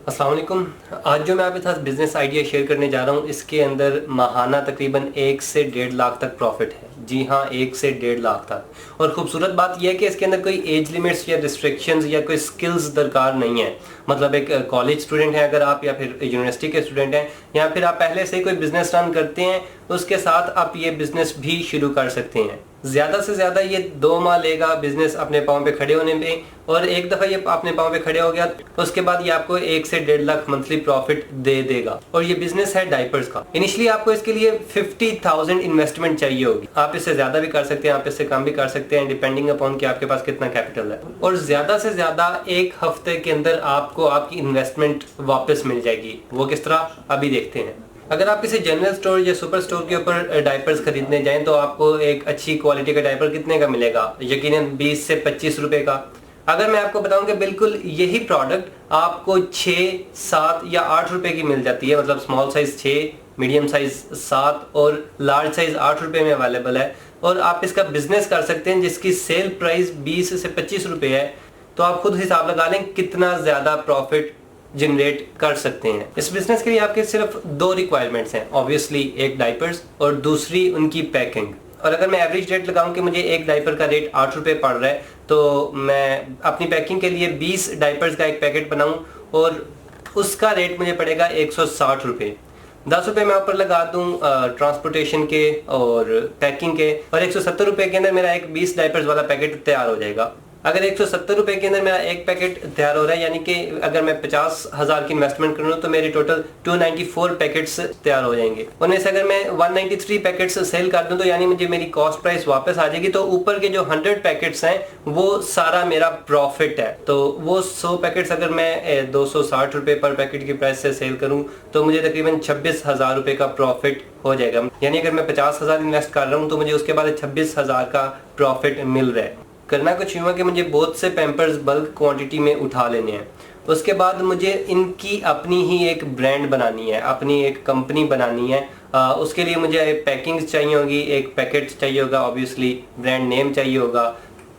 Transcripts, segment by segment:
अस्सलाम वालेकुम। आज जो मैं आपके साथ बिज़नेस आइडिया शेयर करने जा रहा हूँ, इसके अंदर माहाना तकरीबन 1 से 1.5 लाख तक प्रॉफिट है। जी हाँ, 1 से 1.5 लाख तक। और ख़ूबसूरत बात यह है कि इसके अंदर कोई एज लिमिट्स या रिस्ट्रिक्शंस या कोई स्किल्स दरकार नहीं है। मतलब एक कॉलेज स्टूडेंट हैं अगर आप, या फिर यूनिवर्सिटी के स्टूडेंट हैं, या फिर आप पहले से ही कोई बिज़नेस रन करते हैं, उसके साथ आप ये बिज़नेस भी शुरू कर सकते हैं। ज़्यादा से ज़्यादा ये 2 माह लेगा बिज़नेस अपने पाँव पे खड़े होने में, और एक दफ़ा ये अपने पाँव पे खड़े हो गया उसके बाद ये आपको 1 से 1.5 लाख मंथली प्रॉफिट दे देगा। और ये बिज़नेस है डायपर्स का। इनिशियली आपको इसके लिए 50,000 इन्वेस्टमेंट चाहिए होगी। आप इससे ज़्यादा भी कर सकते हैं, आप इससे कम भी कर सकते हैं, डिपेंडिंग अपॉन कि आपके पास कितना कैपिटल है। और ज़्यादा से ज़्यादा 1 हफ्ते के अंदर आपको आपकी इन्वेस्टमेंट वापस मिल जाएगी। वो किस तरह, अभी देखते हैं। अगर आप किसी जनरल स्टोर या सुपर स्टोर के ऊपर डायपर्स खरीदने जाएं तो आपको एक अच्छी क्वालिटी का डायपर कितने का मिलेगा? यकीनन 20 से 25 रुपए का। अगर मैं आपको बताऊं कि बिल्कुल यही प्रोडक्ट आपको 6, 7 या 8 रुपए की मिल जाती है। मतलब स्मॉल साइज 6, मीडियम साइज 7 और लार्ज साइज 8 रुपए में अवेलेबल है। और आप इसका बिजनेस कर सकते हैं जिसकी सेल प्राइस 20 से 25 रुपए है। तो आप खुद हिसाब लगा लें कितना ज्यादा प्रॉफिट जनरेट कर सकते हैं। इस बिजनेस के लिए आपके सिर्फ 2 रिक्वायरमेंट्स हैं। ऑब्वियसली एक डायपर्स और दूसरी उनकी पैकिंग। और अगर मैं एवरेज रेट लगाऊं कि मुझे एक डायपर का रेट 8 रुपए पड़ रहा है, तो मैं अपनी पैकिंग के लिए 20 डायपर्स का एक पैकेट बनाऊं और उसका रेट मुझे पड़ेगा 160 रुपए। 10 रुपए मैं ऊपर लगा दूं ट्रांसपोर्टेशन के और पैकिंग के, और 170 रुपए के अंदर मेरा एक 20 डायपर्स वाला पैकेट तैयार हो जाएगा। अगर 170 रुपए के अंदर मेरा एक पैकेट तैयार हो रहा है, यानी कि अगर मैं 50,000 की इन्वेस्टमेंट करूँ तो मेरे टोटल 294 पैकेट्स तैयार हो जाएंगे। उनमें से अगर मैं 193 पैकेट्स सेल कर दूं तो यानी मुझे मेरी कॉस्ट प्राइस वापस आ जाएगी। तो ऊपर के जो 100 पैकेट्स हैं वो सारा मेरा प्रॉफिट है। तो वो 100 पैकेट्स अगर मैं 260 रुपए पर पैकेट की प्राइस से सेल करूँ तो मुझे तकरीबन 26,000 रुपए का प्रॉफिट हो जाएगा। यानी अगर मैं 50,000 इन्वेस्ट कर रहा हूँ तो मुझे उसके बाद 26,000 का प्रॉफिट मिल रहा है। करना कुछ यूँ है कि मुझे बहुत से पैम्पर्स बल्क क्वांटिटी में उठा लेने हैं। उसके बाद मुझे इनकी अपनी ही एक ब्रांड बनानी है, अपनी एक कंपनी बनानी है। उसके लिए मुझे पैकिंग्स चाहिए होगी, एक पैकेट चाहिए होगा, ऑब्वियसली ब्रांड नेम चाहिए होगा।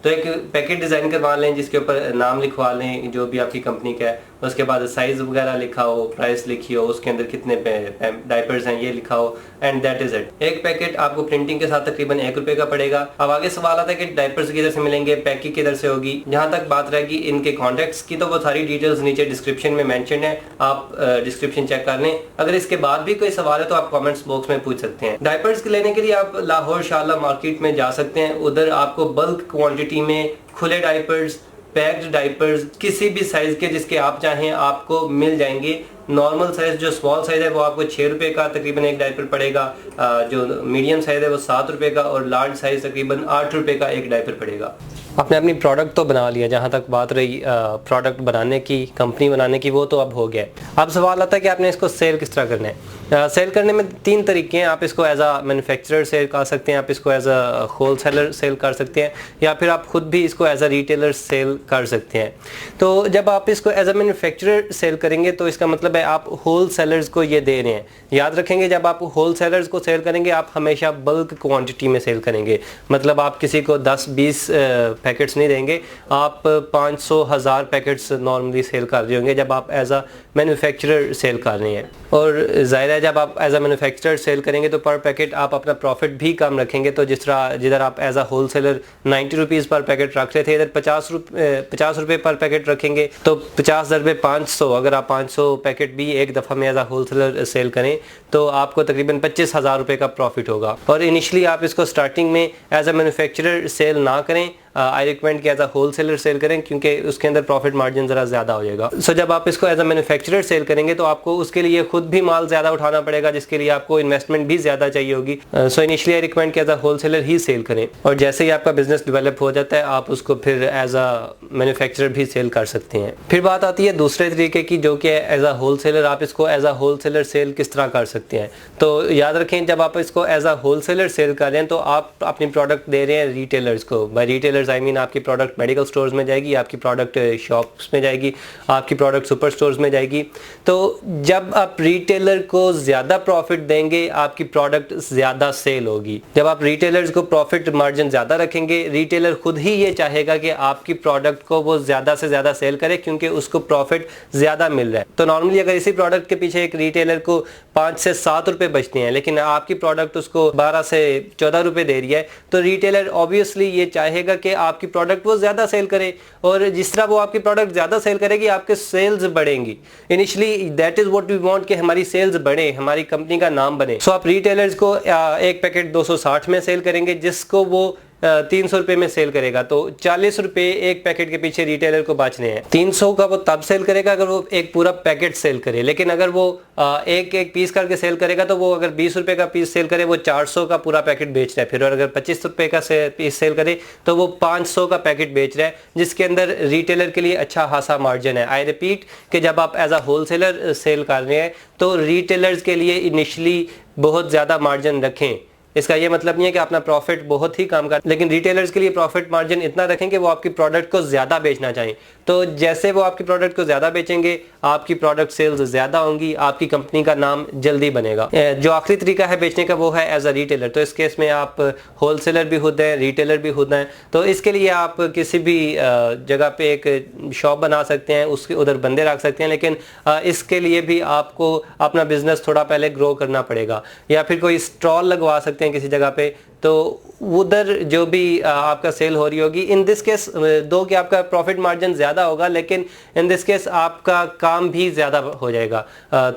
तो एक पैकेट डिज़ाइन करवा लें जिसके ऊपर नाम लिखवा लें जो भी आपकी कंपनी का है। उसके बाद साइज़ वगैरह लिखा हो, प्राइस लिखी हो, उसके अंदर कितने डायपर्स हैं ये लिखा हो, एंड दैट इज़ इट। एक पैकेट आपको प्रिंटिंग के साथ तकरीबन 1 रुपए का पड़ेगा। अब आगे सवाल आता है कि डायपर्स किधर से मिलेंगे, पैकिंग किधर से होगी। जहाँ तक बात रहेगी इनके कॉन्टैक्ट्स की तो वो सारी डिटेल्स नीचे डिस्क्रिप्शन में मेंशन है, आप डिस्क्रिप्शन चेक कर लें। अगर इसके बाद भी कोई सवाल है तो आप कॉमेंट्स बॉक्स में पूछ सकते हैं। डायपर्स लेने के लिए आप लाहौर शाला मार्केट में जा सकते हैं। उधर आपको बल्क क्वान्टिटी में खुले डायपर्स, पैक्ड डायपर्स किसी भी साइज के जिसके आप चाहें आपको मिल जाएंगे। नॉर्मल साइज जो स्मॉल साइज है वो आपको 6 रुपए का तकरीबन एक डायपर पड़ेगा, जो मीडियम साइज है वो 7 रुपए का, और लार्ज साइज तकरीबन 8 रुपए का एक डायपर पड़ेगा। आपने अपनी प्रोडक्ट तो बना लिया, जहाँ तक बात रही प्रोडक्ट बनाने की, कंपनी बनाने की, वो तो अब हो गया। अब सवाल आता है कि आपने इसको सेल किस तरह करना है। सेल करने में 3 तरीके हैं। आप इसको एज अ मैन्युफैक्चरर सेल कर सकते हैं, आप इसको as a wholesaler sale कर सकते हैं, या फिर आप खुद भी इसको एज अ रिटेलर सेल कर सकते हैं। तो जब आप इसको एज अ मैन्युफैक्चरर सेल करेंगे तो इसका मतलब है आप होल सेलर्स को ये दे रहे हैं। याद रखेंगे जब आप होल सेलर्स को सेल करेंगे आप हमेशा बल्क क्वांटिटी में सेल करेंगे। मतलब आप किसी को 10-20 पैकेट्स नहीं देंगे, आप 500-1000 पैकेट्स नॉर्मली सेल कर रहे होंगे जब आप एज अ मैन्युफैक्चरर सेल कर रहे हैं। और ज़ाहिर है जब आप एज अ मैन्युफैक्चरर सेल करेंगे तो पर पैकेट आप अपना प्रॉफिट भी कम रखेंगे। तो जिधर आप as a wholesaler 90 rupees पर पैकेट रख रहे थे, इधर 50 रुपये पर पैकेट रखेंगे। तो 50 × 500, अगर आप 500 पैकेट भी एक दफ़ा में as a wholesaler sale करें तो आपको तकरीबन 25,000 रुपये का प्रॉफिट होगा। और इनिशियली आप इसको स्टार्टिंग में एज अ मैन्युफैक्चरर सेल ना करें, आई रिकमेंड कि as a wholesaler sale करें, क्योंकि उसके अंदर प्रॉफिट मार्जिन ज़रा ज़्यादा हो जाएगा। सो जब आप इसको एज अ मैन्युफैक्चरर सेल करेंगे तो आपको उसके लिए खुद भी माल ज़्यादा उठाना पड़ेगा, जिसके लिए आपको इन्वेस्टमेंट भी ज़्यादा चाहिए होगी। सो इनिशियली आई रिकमेंड कि एज अ होल सेलर ही सेल करें, और जैसे ही आपका बिजनेस डेवलप हो जाता है आप उसको फिर एज अ मैन्युफैक्चरर भी सेल कर सकते हैं। फिर बात आती है दूसरे तरीके की, जो कि एज अ होल सेलर आप इसको as a wholesaler sale किस तरह कर सकते हैं। तो याद रखें जब आप इसको as a wholesaler sale कर रहे हैं तो आप अपनी प्रोडक्ट दे रहे हैं रिटेलर्स को। By retailers retailers I mean आपकी प्रोडक्ट मेडिकल स्टोर्स में जाएगी, आपकी प्रोडक्ट शॉप्स में जाएगी, आपकी प्रोडक्ट सुपर स्टोर्स में जाएगी। तो जब आप रिटेलर को ज़्यादा प्रॉफिट देंगे आपकी प्रोडक्ट ज़्यादा सेल होगी। जब आप रिटेलर्स को प्रॉफिट मार्जिन ज़्यादा रखेंगे, रिटेलर खुद ही ये चाहेगा कि आपकी प्रोडक्ट को वो ज़्यादा से ज़्यादा सेल करे क्योंकि उसको प्रॉफिट ज़्यादा मिल रहा है। तो नॉर्मली अगर इसी प्रोडक्ट के पीछे एक रिटेलर को 5 से 7 रुपए बचते हैं लेकिन आपकी प्रोडक्ट उसको 12 से 14 रुपए दे रही है, तो रिटेलर ऑब्वियसली ये चाहेगा कि आपकी प्रोडक्ट वो ज़्यादा सेल करे, और जिस तरह वो आपकी प्रोडक्ट ज़्यादा सेल करेगी आपके सेल्स बढ़ेंगी। Initially that is what we want कि हमारी सेल्स बढ़े, हमारी कंपनी का नाम बने। सो आप रिटेलर्स को एक पैकेट 260 में सेल करेंगे जिसको वो 300 रुपए में सेल करेगा, तो 40 रुपए एक पैकेट के पीछे रिटेलर को बचने हैं। 300 का वो तब सेल करेगा अगर वो एक पूरा पैकेट सेल करे, लेकिन अगर वो एक एक पीस करके सेल करेगा तो वो अगर 20 रुपए का पीस सेल करे वो 400 का पूरा पैकेट बेच रहा है फिर, और अगर 25 रुपए का पीस सेल करे तो वो 500 का पैकेट बेच रहा है, जिसके अंदर रिटेलर के लिए अच्छा खासा मार्जिन है। आई रिपीट कि जब आप एज अ होलसेलर सेल कर रहे हैं तो रिटेलर्स के लिए इनिशियली बहुत ज़्यादा मार्जिन रखें। इसका ये मतलब नहीं है कि अपना प्रॉफिट बहुत ही कम कर, लेकिन रिटेलर्स के लिए प्रॉफिट मार्जिन इतना रखें कि वो आपकी प्रोडक्ट को ज़्यादा बेचना चाहें। तो जैसे वो आपकी प्रोडक्ट को ज़्यादा बेचेंगे आपकी प्रोडक्ट सेल्स ज़्यादा होंगी, आपकी कंपनी का नाम जल्दी बनेगा। जो आखिरी तरीका है बेचने का वो है एज अ रिटेलर। तो इस केस में आप होलसेलर भी खुद हैं, रिटेलर भी खुद हैं। तो इसके लिए आप किसी भी जगह पे एक शॉप बना सकते हैं, उसके उधर बंदे रख सकते हैं, लेकिन इसके लिए भी आपको अपना बिजनेस थोड़ा पहले ग्रो करना पड़ेगा, या फिर कोई स्टॉल लगवा सकते हैं किसी जगह पे, तो उधर जो भी आपका सेल हो रही होगी। इन दिस केस दो कि आपका प्रॉफिट मार्जिन ज़्यादा होगा, लेकिन इन दिस केस आपका काम भी ज़्यादा हो जाएगा।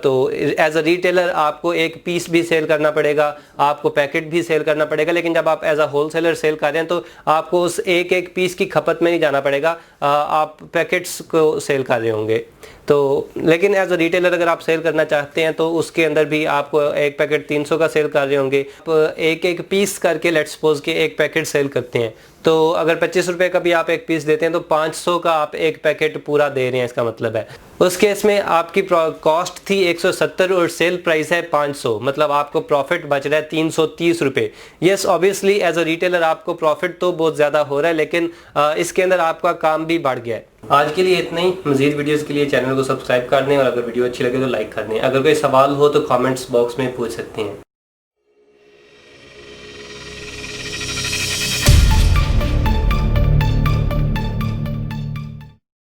तो एज अ रिटेलर आपको एक पीस भी सेल करना पड़ेगा, आपको पैकेट भी सेल करना पड़ेगा, लेकिन जब आप एज अ होलसेलर सेल कर रहे हैं तो आपको उस एक एक पीस की खपत में नहीं जाना पड़ेगा, आप पैकेट्स को सेल कर रहे होंगे। तो लेकिन एज अ रिटेलर अगर आप सेल करना चाहते हैं तो उसके अंदर भी आपको एक पैकेट 300 का सेल कर रहे होंगे, एक एक पीस करके लेट्स सपोज के एक पैकेट सेल करते हैं, तो अगर 25 रुपए का भी आप एक पीस देते हैं तो 500 का आप एक पैकेट पूरा दे रहे हैं, इसका मतलब है। उस केस में आपकी कॉस्ट थी 170 और सेल प्राइस है 500, मतलब आपको प्रॉफिट बच रहा है 330 रुपए। Yes obviously as a retailer आपको प्रॉफिट तो बहुत ज़्यादा हो रहा है, लेकिन इसके अंदर आपका काम भी बढ़ गया है। आज के लिए इतना ही। मजीद वीडियोस के लिए चैनल को सब्सक्राइब कर दें, और अगर वीडियो अच्छी लगे तो लाइक कर दें। अगर कोई सवाल हो तो कमेंट्स बॉक्स में पूछ सकते हैं।